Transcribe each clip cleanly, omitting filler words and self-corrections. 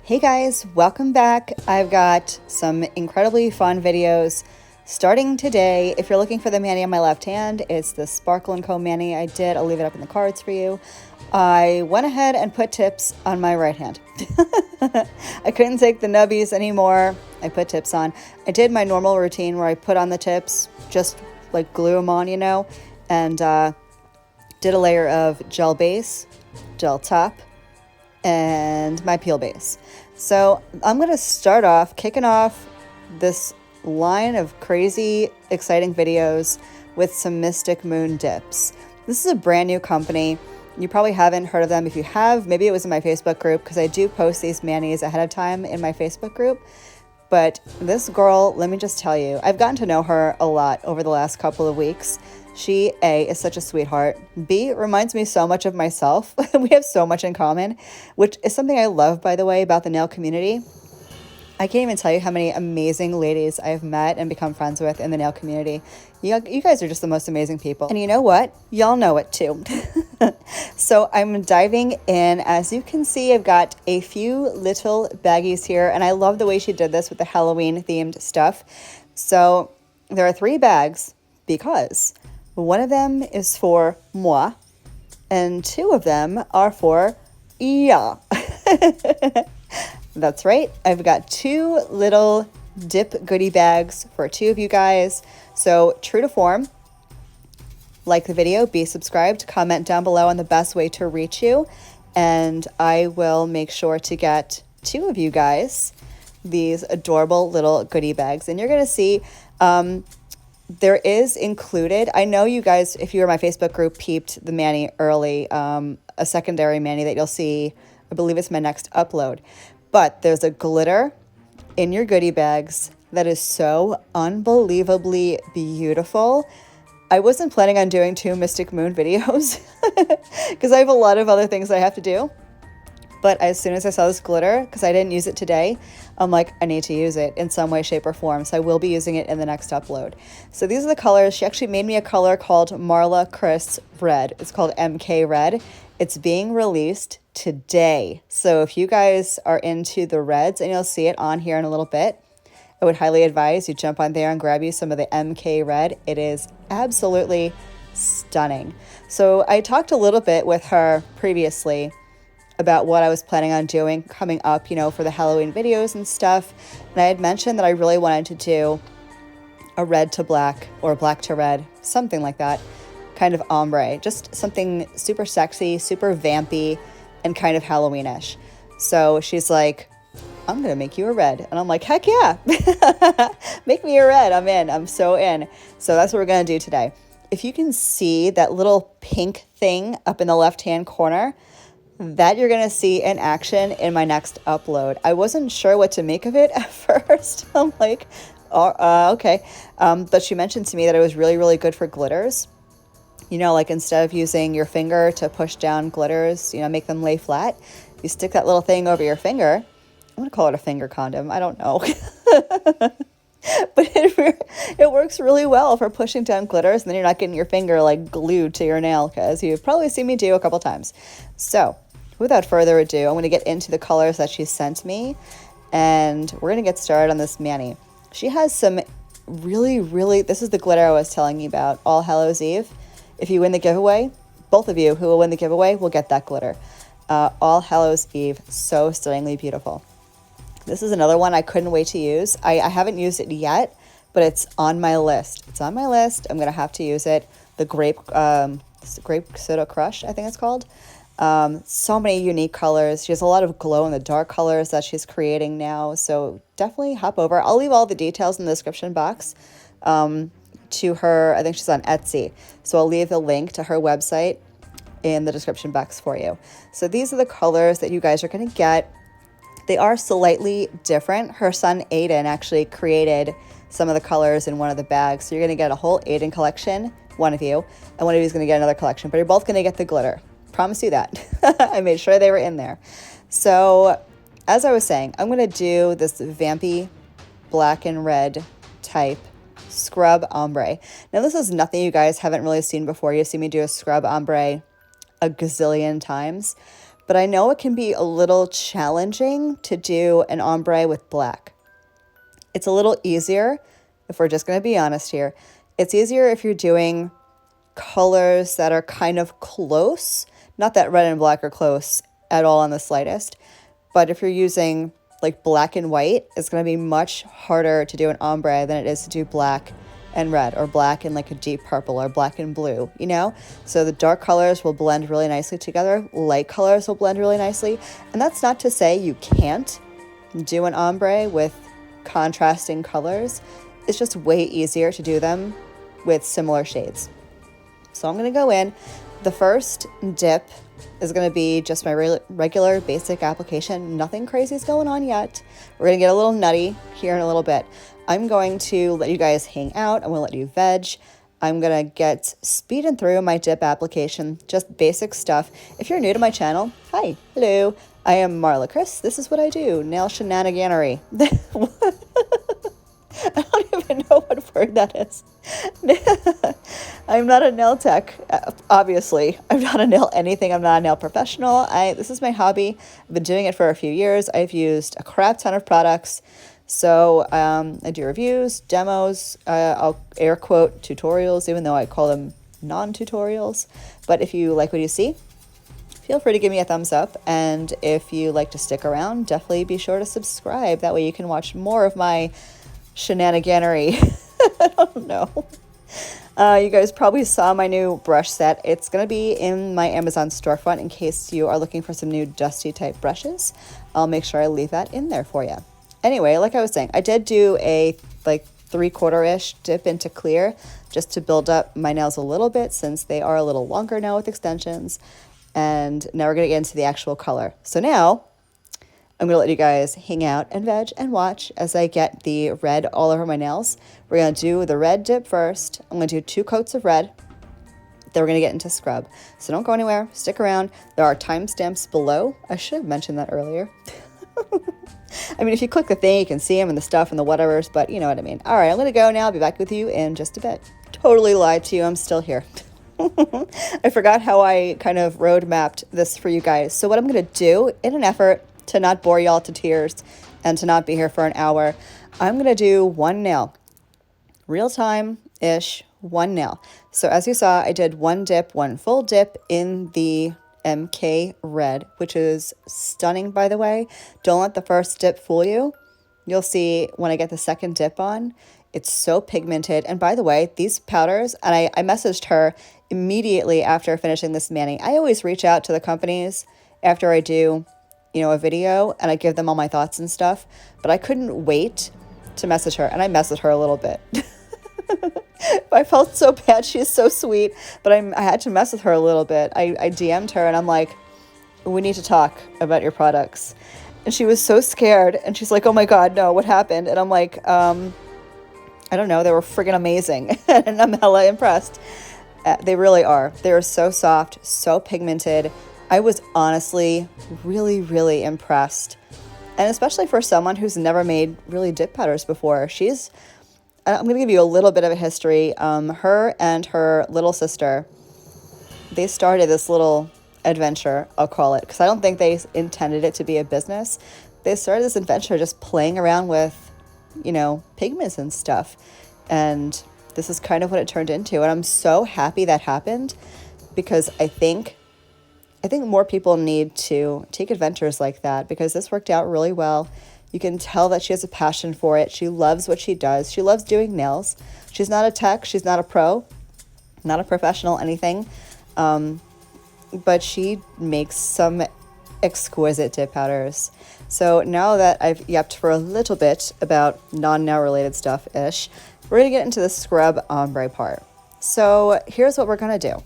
Hey guys, welcome back. I've got some incredibly fun videos starting today. If you're looking for the mani on my left hand, it's the Sparkle & Co mani I did. I'll leave it up in the cards for you. I went ahead and put tips on my right hand. I couldn't take the nubbies anymore. I put tips on. I did my normal routine where I put on the tips, just like glue them on, you know, and did a layer of gel base, gel top, and my peel base. So I'm going to start off kicking off this line of crazy, exciting videos with some Mystic Moon dips. This is a brand new company. You probably haven't heard of them. If you have, maybe it was in my Facebook group, because I do post these manis ahead of time in my Facebook group. But this girl, let me just tell you, I've gotten to know her a lot over the last couple of weeks. She, A, is such a sweetheart. B, reminds me so much of myself. We have so much in common, which is something I love, by the way, about the nail community. I can't even tell you how many amazing ladies I've met and become friends with in the nail community. You guys are just the most amazing people. And you know what? Y'all know it too. So I'm diving in. As you can see, I've got a few little baggies here, and I love the way she did this with the Halloween themed stuff. So there are 3 bags because one of them is for moi and 2 of them are for ya. That's right. I've got 2 little dip goodie bags for 2 of you guys. So true to form, like the video, be subscribed, comment down below on the best way to reach you, and I will make sure to get 2 of you guys these adorable little goodie bags. And you're going to see there is included, I know you guys, if you were in my Facebook group, peeped the mani early, a secondary mani that you'll see, I believe it's my next upload. But there's a glitter in your goodie bags that is so unbelievably beautiful. I wasn't planning on doing 2 Mystic Moon videos because I have a lot of other things I have to do. But as soon as I saw this glitter, because I didn't use it today, I'm like, I need to use it in some way, shape, or form. So I will be using it in the next upload. So these are the colors. She actually made me a color called Marlakris Red. It's called MK Red. It's being released today. So if you guys are into the reds, and you'll see it on here in a little bit, I would highly advise you jump on there and grab you some of the MK Red. It is absolutely stunning. So I talked a little bit with her previously about what I was planning on doing coming up, you know, for the Halloween videos and stuff. And I had mentioned that I really wanted to do a red to black or black to red, something like that, kind of ombre, just something super sexy, super vampy, and kind of Halloweenish. So she's like, I'm going to make you a red. And I'm like, heck yeah, make me a red. I'm in. I'm so in. So that's what we're going to do today. If you can see that little pink thing up in the left-hand corner, that you're going to see in action in my next upload. I wasn't sure what to make of it at first. I'm like, oh, okay. But she mentioned to me that it was really, really good for glitters. You know, like instead of using your finger to push down glitters, you know, make them lay flat, you stick that little thing over your finger. I'm going to call it a finger condom. I don't know. But it works really well for pushing down glitters, and then you're not getting your finger like glued to your nail, because you've probably seen me do a couple times. So without further ado, I'm going to get into the colors that she sent me, and we're going to get started on this mani. She has some really, really, this is the glitter I was telling you about, All Hallows Eve. If you win the giveaway, both of you who will win the giveaway will get that glitter. All Hallows Eve, so stunningly beautiful. This is another one I couldn't wait to use. I haven't used it yet, but it's on my list. It's on my list. I'm going to have to use it. The grape soda crush, I think it's called. So many unique colors. She has a lot of glow in the dark colors that she's creating now. So definitely hop over. I'll leave all the details in the description box to her. I think she's on Etsy. So I'll leave a link to her website in the description box for you. So these are the colors that you guys are going to get. They are slightly different. Her son Aiden actually created some of the colors in one of the bags. So you're going to get a whole Aiden collection, one of you, and one of you is going to get another collection. But you're both going to get the glitter. Promise you that. I made sure they were in there. So as I was saying, I'm going to do this Vampy black and red type scrub ombre. Now this is nothing you guys haven't really seen before. You've seen me do a scrub ombre a gazillion times, but I know it can be a little challenging to do an ombre with black. It's a little easier, if we're just going to be honest here, it's easier if you're doing colors that are kind of close. Not that red and black are close at all on the slightest, but if you're using like black and white, it's going to be much harder to do an ombre than it is to do black and red, or black and like a deep purple, or black and blue, you know? So the dark colors will blend really nicely together. Light colors will blend really nicely. And that's not to say you can't do an ombre with contrasting colors. It's just way easier to do them with similar shades. So I'm going to go in. The first dip is going to be just my regular basic application. Nothing crazy is going on yet. We're going to get a little nutty here in a little bit. I'm going to let you guys hang out. I'm going to let you veg. I'm going to get speeding through my dip application, just basic stuff. If you're new to my channel, hi, hello. I am Marlakris. This is what I do, nail shenaniganery. I don't even know what word that is. I'm not a nail tech, obviously. I'm not a nail anything. I'm not a nail professional. This is my hobby. I've been doing it for a few years. I've used a crap ton of products. So I do reviews, demos, I'll air quote tutorials, even though I call them non-tutorials. But if you like what you see, feel free to give me a thumbs up. And if you like to stick around, definitely be sure to subscribe. That way you can watch more of my shenaniganery. I don't know. You guys probably saw my new brush set. It's going to be in my Amazon storefront in case you are looking for some new dusty type brushes. I'll make sure I leave that in there for you. Anyway, like I was saying, I did do a like 3/4-ish dip into clear just to build up my nails a little bit, since they are a little longer now with extensions. And now we're going to get into the actual color. So now I'm going to let you guys hang out and veg and watch as I get the red all over my nails. We're going to do the red dip first. I'm going to do 2 coats of red. Then we're going to get into scrub. So don't go anywhere. Stick around. There are timestamps below. I should have mentioned that earlier. I mean, if you click the thing, you can see them and the stuff and the whatevers, but you know what I mean. All right, I'm going to go now. I'll be back with you in just a bit. Totally lied to you. I'm still here. I forgot how I kind of road mapped this for you guys. So what I'm going to do, in an effort to not bore y'all to tears and to not be here for an hour, I'm going to do one nail. Real time-ish, one nail. So as you saw, I did one dip, one full dip in the MK red, which is stunning, by the way. Don't let the first dip fool you. You'll see when I get the second dip on, it's so pigmented. And by the way, these powders, and I messaged her immediately after finishing this mani. I always reach out to the companies after I do, you know, a video, and I give them all my thoughts and stuff, but I couldn't wait to message her, and I messaged her a little bit. I felt so bad. She's so sweet, but I had to mess with her a little bit. I DM'd her and I'm like, we need to talk about your products. And she was so scared, and she's like, oh my God, no, what happened? And I'm like, I don't know. They were friggin' amazing. And I'm hella impressed. They really are. They are so soft, so pigmented. I was honestly really, really impressed. And especially for someone who's never made really dip powders before. I'm going to give you a little bit of a history. Her and her little sister, they started this little adventure, I'll call it, because I don't think they intended it to be a business. They started this adventure just playing around with, you know, pigments and stuff. And this is kind of what it turned into. And I'm so happy that happened, because I think more people need to take adventures like that, because this worked out really well. You can tell that she has a passion for it. She loves what she does. She loves doing nails. She's not a tech. She's not a pro, not a professional, anything. But she makes some exquisite dip powders. So now that I've yapped for a little bit about non-nail related stuff-ish, we're going to get into the scrub ombre part. So here's what we're going to do.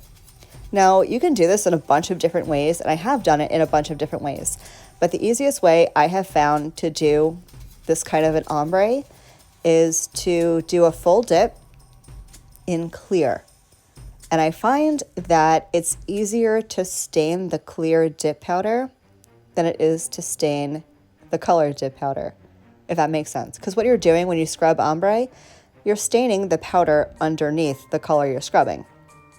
Now, you can do this in a bunch of different ways, and I have done it in a bunch of different ways. But the easiest way I have found to do this kind of an ombre is to do a full dip in clear. And I find that it's easier to stain the clear dip powder than it is to stain the colored dip powder, if that makes sense. Because what you're doing when you scrub ombre, you're staining the powder underneath the color you're scrubbing.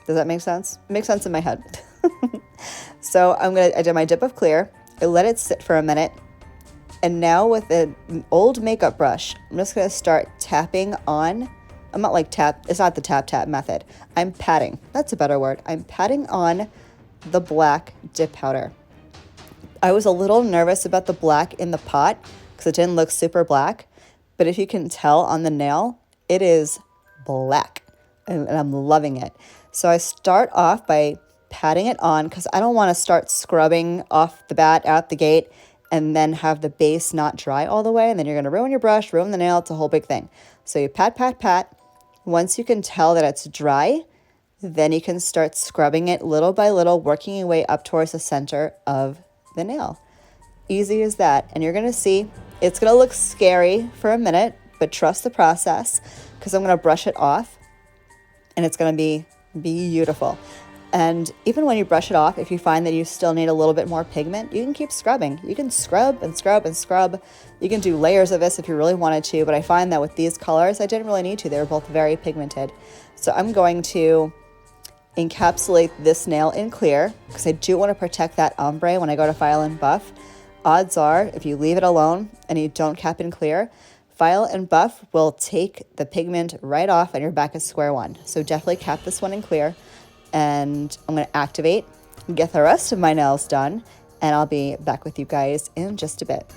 Does that make sense? It makes sense in my head. So I did my dip of clear. I let it sit for a minute. And now with an old makeup brush, I'm just gonna start tapping on, I'm not like tap, it's not the tap tap method. I'm patting, that's a better word. I'm patting on the black dip powder. I was a little nervous about the black in the pot because it didn't look super black, but if you can tell on the nail, it is black and I'm loving it. So I start off by patting it on because I don't want to start scrubbing off the bat out the gate and then have the base not dry all the way, and then you're going to ruin your brush, ruin the nail. It's a whole big thing. So you pat, pat, pat. Once you can tell that it's dry, then you can start scrubbing it little by little, working your way up towards the center of the nail. Easy as that. And you're going to see it's going to look scary for a minute, but trust the process because I'm going to brush it off and it's going to be beautiful. And even when you brush it off, if you find that you still need a little bit more pigment, you can keep scrubbing. You can scrub and scrub and scrub. You can do layers of this if you really wanted to, but I find that with these colors, I didn't really need to. They were both very pigmented. So I'm going to encapsulate this nail in clear because I do want to protect that ombre when I go to file and buff. Odds are, if you leave it alone and you don't cap in clear, file and buff will take the pigment right off and you're back at square one. So definitely cap this one in clear. And I'm going to activate, get the rest of my nails done, and I'll be back with you guys in just a bit.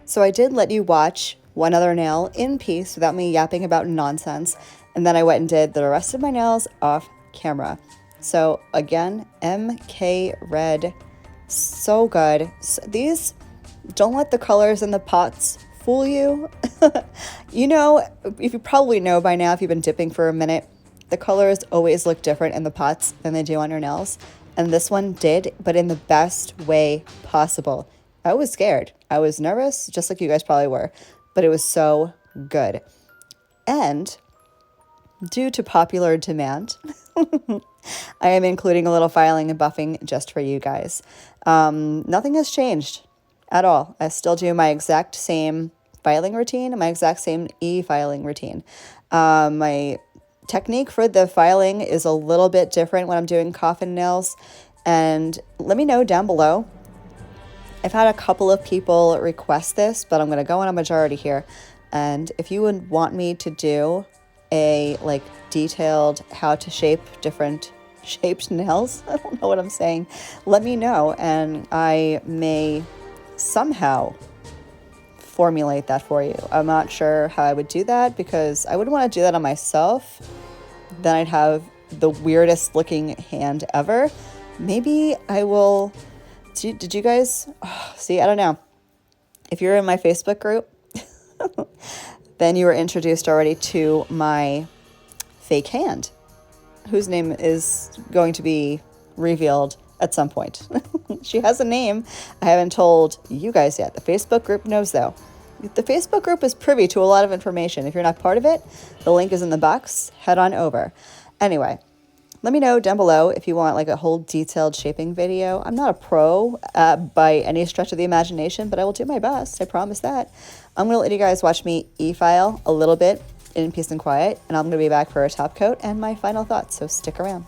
So I did let you watch one other nail in peace without me yapping about nonsense, and then I went and did the rest of my nails off camera. So again, MK Red, so good. So these, don't let the colors in the pots fool you. You know, if you probably know by now, if you've been dipping for a minute, the colors always look different in the pots than they do on your nails. And this one did, but in the best way possible. I was scared. I was nervous, just like you guys probably were, but it was so good. And due to popular demand, I am including a little filing and buffing just for you guys. Nothing has changed at all. I still do my exact same filing routine, my exact same e-filing routine. My technique for the filing is a little bit different when I'm doing coffin nails. And let me know down below. I've had a couple of people request this, but I'm going to go on a majority here. And if you would want me to do a like detailed how to shape different shaped nails, I don't know what I'm saying, let me know, and I may somehow formulate that for you. I'm not sure how I would do that because I wouldn't want to do that on myself. Then I'd have the weirdest looking hand ever. Maybe I will. Did you guys see? I don't know. If you're in my Facebook group, then you were introduced already to my fake hand, whose name is going to be revealed at some point. She has a name I haven't told you guys yet. The Facebook group knows, though. The Facebook group is privy to a lot of information. If you're not part of it, the link is in the box. Head on over. Anyway, let me know down below if you want like a whole detailed shaping video. I'm not a pro by any stretch of the imagination, but I will do my best. I promise that. I'm going to let you guys watch me e-file a little bit in peace and quiet, and I'm going to be back for a top coat and my final thoughts, so stick around.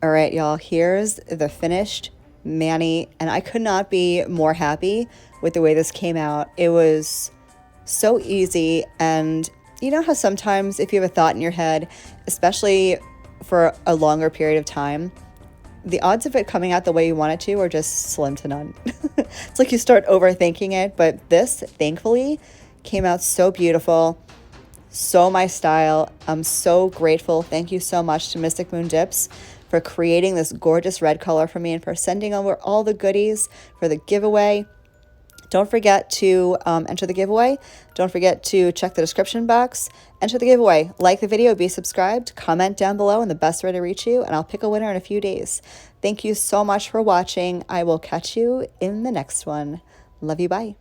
All right, y'all, here's the finished mani, and I could not be more happy with the way this came out. It was so easy, and you know how sometimes if you have a thought in your head, especially for a longer period of time, the odds of it coming out the way you want it to are just slim to none. It's like you start overthinking it, but this, thankfully, came out so beautiful, so my style. I'm so grateful. Thank you so much to Mystic Moon Dips for creating this gorgeous red color for me and for sending over all the goodies for the giveaway. Don't forget to enter the giveaway. Don't forget to check the description box. Enter the giveaway. Like the video, be subscribed, comment down below and the best way to reach you, and I'll pick a winner in a few days. Thank you so much for watching. I will catch you in the next one. Love you, bye.